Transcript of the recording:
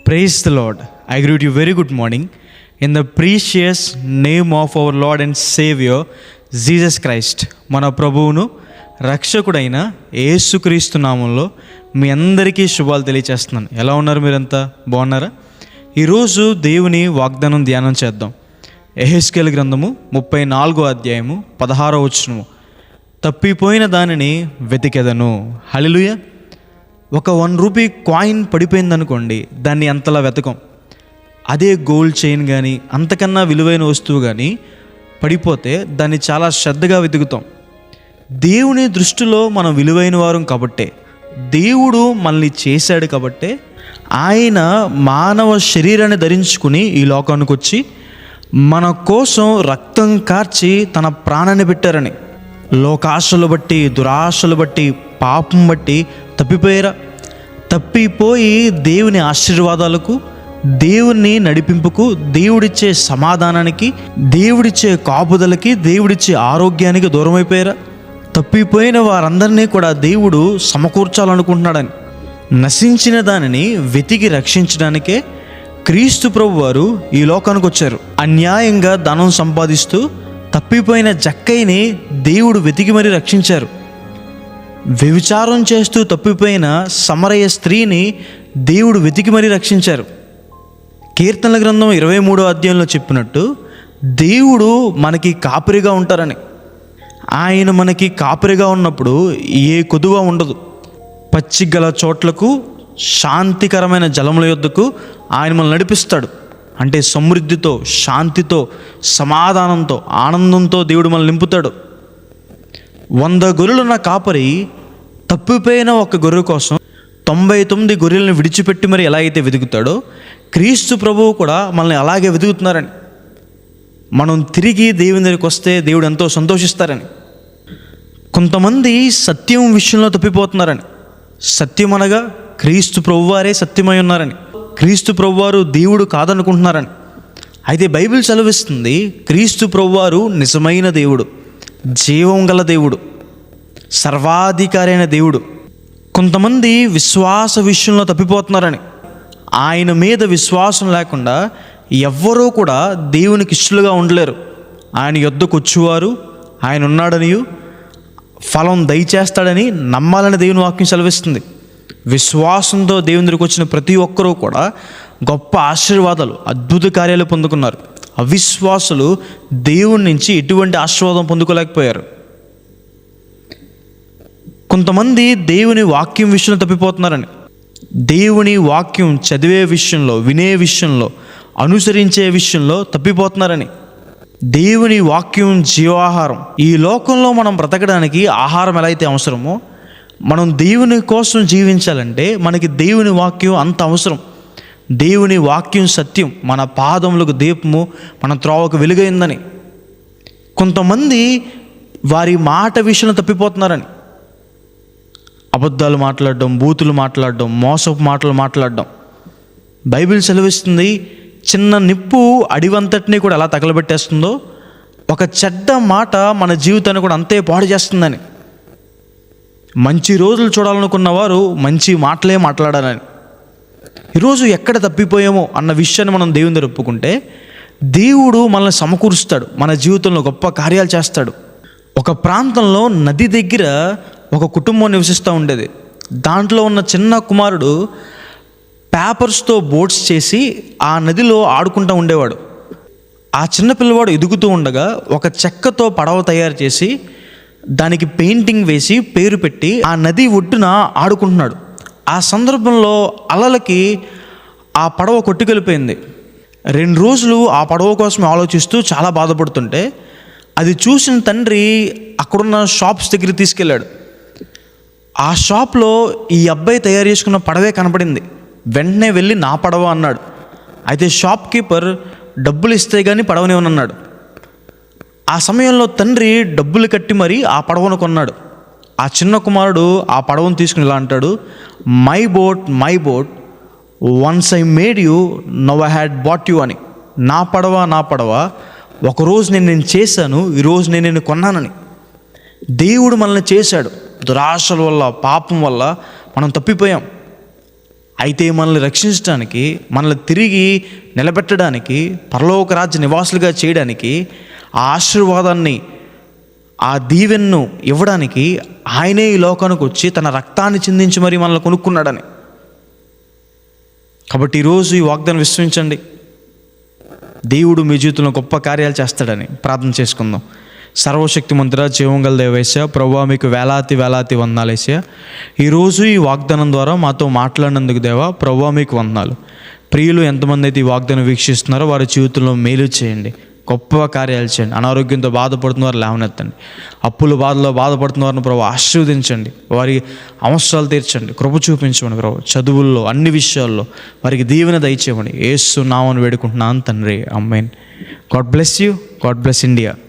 Praise the Lord. I greet you very good morning in the precious name of our Lord and Savior Jesus Christ. మన ప్రభువును రక్షకుడైన యేసుక్రీస్తు నామంలో మీ అందరికీ శుభాలు తెలియచేస్తున్నాను. ఎలా ఉన్నారు? మీరంతా బాగున్నారా? ఈరోజు దేవుని వాగ్దానం ధ్యానం చేద్దాం. యెహెజ్కేలు గ్రంథము 34వ అధ్యాయము 16వ వచనము. తప్పిపోయిన దానిని వెతికెదను. హల్లెలూయా. ఒక 1 రూపీ కాయిన్ పడిపోయింది అనుకోండి, దాన్ని అంతలా వెతకం. అదే గోల్డ్ చైన్ కానీ అంతకన్నా విలువైన వస్తువు కానీ పడిపోతే దాన్ని చాలా శ్రద్ధగా వెతుకుతాం. దేవుని దృష్టిలో మనం విలువైన వారం కాబట్టే, దేవుడు మనల్ని చేశాడు కాబట్టే ఆయన మానవ శరీరాన్ని ధరించుకుని ఈ లోకానికి వచ్చి మన కోసం రక్తం కార్చి తన ప్రాణాన్ని పెట్టారని. లోకాశలు బట్టి, దురాశలు బట్టి, పాపం బట్టి తప్పిపోయి దేవుని ఆశీర్వాదాలకు, దేవుని నడిపింపుకు, దేవుడిచ్చే సమాధానానికి, దేవుడిచ్చే కాపుదలకి, దేవుడిచ్చే ఆరోగ్యానికి దూరం అయిపోయారా? తప్పిపోయిన వారందరినీ కూడా దేవుడు సమకూర్చాలనుకుంటున్నాడని. నశించిన దానిని వెతికి రక్షించడానికే క్రీస్తు ప్రభు వారు ఈ లోకానికి వచ్చారు. అన్యాయంగా ధనం సంపాదిస్తూ తప్పిపోయిన జక్కైని దేవుడు వెతికి మరీ రక్షించారు. వ్యభిచారం చేస్తూ తప్పిపోయిన సమరయ స్త్రీని దేవుడు వెతికి మరీ రక్షించారు. కీర్తనల గ్రంథం 23వ అధ్యాయంలో చెప్పినట్టు దేవుడు మనకి కాపరిగా ఉంటారని. ఆయన మనకి కాపరిగా ఉన్నప్పుడు ఏ కొదువ ఉండదు. పచ్చిగల చోట్లకు, శాంతికరమైన జలముల యొద్దకు ఆయన మనల్ని నడిపిస్తాడు. అంటే సమృద్ధితో, శాంతితో, సమాధానంతో, ఆనందంతో దేవుడు మనల్ని నింపుతాడు. 100 గొర్రెలున్న కాపరి తప్పిపోయిన ఒక గొర్రె కోసం 99 గొర్రెలను విడిచిపెట్టి మరి ఎలా అయితే వెతుకుతాడో, క్రీస్తు ప్రభువు కూడా మనల్ని అలాగే వెతుకుతున్నారని. మనం తిరిగి దేవుని దగ్గరికి వస్తే దేవుడు ఎంతో సంతోషిస్తారని. కొంతమంది సత్యం విషయంలో తప్పిపోతున్నారని. సత్యం అనగా క్రీస్తు ప్రభువారే సత్యమై ఉన్నారని, క్రీస్తు ప్రభువారు దేవుడు కాదనుకుంటున్నారని. అయితే బైబిల్ సెలవిస్తుంది, క్రీస్తు ప్రభువారు నిజమైన దేవుడు, జీవం గల దేవుడు, సర్వాధికారి అయిన దేవుడు. కొంతమంది విశ్వాస విషయంలో తప్పిపోతున్నారని. ఆయన మీద విశ్వాసం లేకుండా ఎవ్వరూ కూడా దేవునికి ఇష్టలుగా ఉండలేరు. ఆయన యొద్దకు వచ్చేవారు ఆయన ఉన్నాడనియు ఫలం దయచేస్తాడని నమ్మాలని దేవుని వాక్యం సెలవిస్తుంది. విశ్వాసంతో దేవుని దగ్గరికి వచ్చిన ప్రతి ఒక్కరూ కూడా గొప్ప ఆశీర్వాదాలు, అద్భుత కార్యాలు పొందుకున్నారు. అవిశ్వాసులు దేవుని నుంచి ఎటువంటి ఆశీర్వాదం పొందుకోలేకపోయారు. కొంతమంది దేవుని వాక్యం విషయంలో తప్పిపోతున్నారని. దేవుని వాక్యం చదివే విషయంలో, వినే విషయంలో, అనుసరించే విషయంలో తప్పిపోతున్నారని. దేవుని వాక్యం జీవాహారం. ఈ లోకంలో మనం బ్రతకడానికి ఆహారం ఎలా అయితే అవసరమో, మనం దేవుని కోసం జీవించాలంటే మనకి దేవుని వాక్యం అంత అవసరం. దేవుని వాక్యం సత్యం, మన పాదములకు దీపము, మన త్రోవకు వెలుగైందని. కొంతమంది వారి మాట విషయంలో తప్పిపోతున్నారని. అబద్ధాలు మాట్లాడడం, బూతులు మాట్లాడడం, మోసపు మాటలు మాట్లాడడం. బైబిల్ సెలవిస్తుంది, చిన్న నిప్పు అడివంతటిని కూడా ఎలా తగలబెట్టేస్తుందో, ఒక చెడ్డ మాట మన జీవితాన్ని కూడా అంతే పాడు చేస్తుందని. మంచి రోజులు చూడాలనుకున్న వారు మంచి మాటలే మాట్లాడాలని. ఈరోజు ఎక్కడ తప్పిపోయామో అన్న విషయాన్ని మనం దేవుని దగ్గర ఒప్పుకుంటే దేవుడు మనల్ని సమకూరుస్తాడు, మన జీవితంలో గొప్ప కార్యాలు చేస్తాడు. ఒక ప్రాంతంలో నది దగ్గర ఒక కుటుంబం నివసిస్తూ ఉండేది. దాంట్లో ఉన్న చిన్న కుమారుడు పేపర్స్తో బోట్స్ చేసి ఆ నదిలో ఆడుకుంటూ ఉండేవాడు. ఆ చిన్న పిల్లవాడు ఎదుగుతూ ఉండగా ఒక చెక్కతో పడవ తయారు చేసి దానికి పెయింటింగ్ వేసి పేరు పెట్టి ఆ నది ఒడ్డున ఆడుకుంటున్నాడు. ఆ సందర్భంలో అలలకి ఆ పడవ కొట్టుకెళ్ళిపోయింది. 2 రోజులు ఆ పడవ కోసం ఆలోచిస్తూ చాలా బాధపడుతుంటే అది చూసిన తండ్రి అక్కడున్న షాప్స్ దగ్గరికి తీసుకెళ్ళాడు. ఆ షాప్లో ఈ అబ్బాయి తయారు చేసుకున్న పడవే కనపడింది. వెంటనే వెళ్ళి నా పడవ అన్నాడు. అయితే షాప్ కీపర్ డబ్బులు ఇస్తే కానీ పడవనివ్వనన్నాడు. ఆ సమయంలో తండ్రి డబ్బులు కట్టి మరీ ఆ పడవను కొన్నాడు. ఆ చిన్న కుమారుడు ఆ పడవను తీసుకుని ఇలా అంటాడు, my boat once I made you, now I had bat you అని. నా పడవ ఒకరోజు నేను చేశాను, ఈరోజు నేను కొన్నానని. దేవుడు మనల్ని చేశాడు. దురాశల వల్ల, పాపం వల్ల మనం తప్పిపోయాం. అయితే మనల్ని రక్షించడానికి, మనల్ని తిరిగి నిలబెట్టడానికి, పరలోక రాజ్య నివాసులుగా చేయడానికి, ఆ ఆశీర్వాదాన్ని, ఆ దీవెన్ను ఇవ్వడానికి ఆయనే ఈ లోకానికి వచ్చి తన రక్తాన్ని చిందించి మరి మనల్ని కొనుక్కున్నాడని. కాబట్టి ఈరోజు ఈ వాగ్దానం విశ్వసించండి. దేవుడు మీ జీవితంలో గొప్ప కార్యాలు చేస్తాడని ప్రార్థన చేసుకుందాం. సర్వశక్తిమంతుడా, జీవంగల దేవేశ, ప్రభువా మీకు వేలాది వేలాది వందనాలేసా. ఈరోజు ఈ వాగ్దానం ద్వారా మాతో మాట్లాడినందుకు దేవా, ప్రభువా మీకు వందనాలు. ప్రియులు ఎంతమంది అయితే ఈ వాగ్దానం వీక్షిస్తున్నారో వారి జీవితంలో మేలు చేయండి, గొప్ప కార్యాలు చేయండి. అనారోగ్యంతో బాధపడుతున్న వారు లేవనెత్తండి. అప్పుల బాధలో బాధపడుతున్న వారిని ప్రభు ఆశీర్వదించండి. వారి అవసరాలు తీర్చండి, కృప చూపించమని ప్రభు. చదువుల్లో అన్ని విషయాల్లో వారికి దీవెన దయచేయమని యేసు నామమున వేడుకుంటున్నాను తండ్రి. Amen. God bless you. God bless India.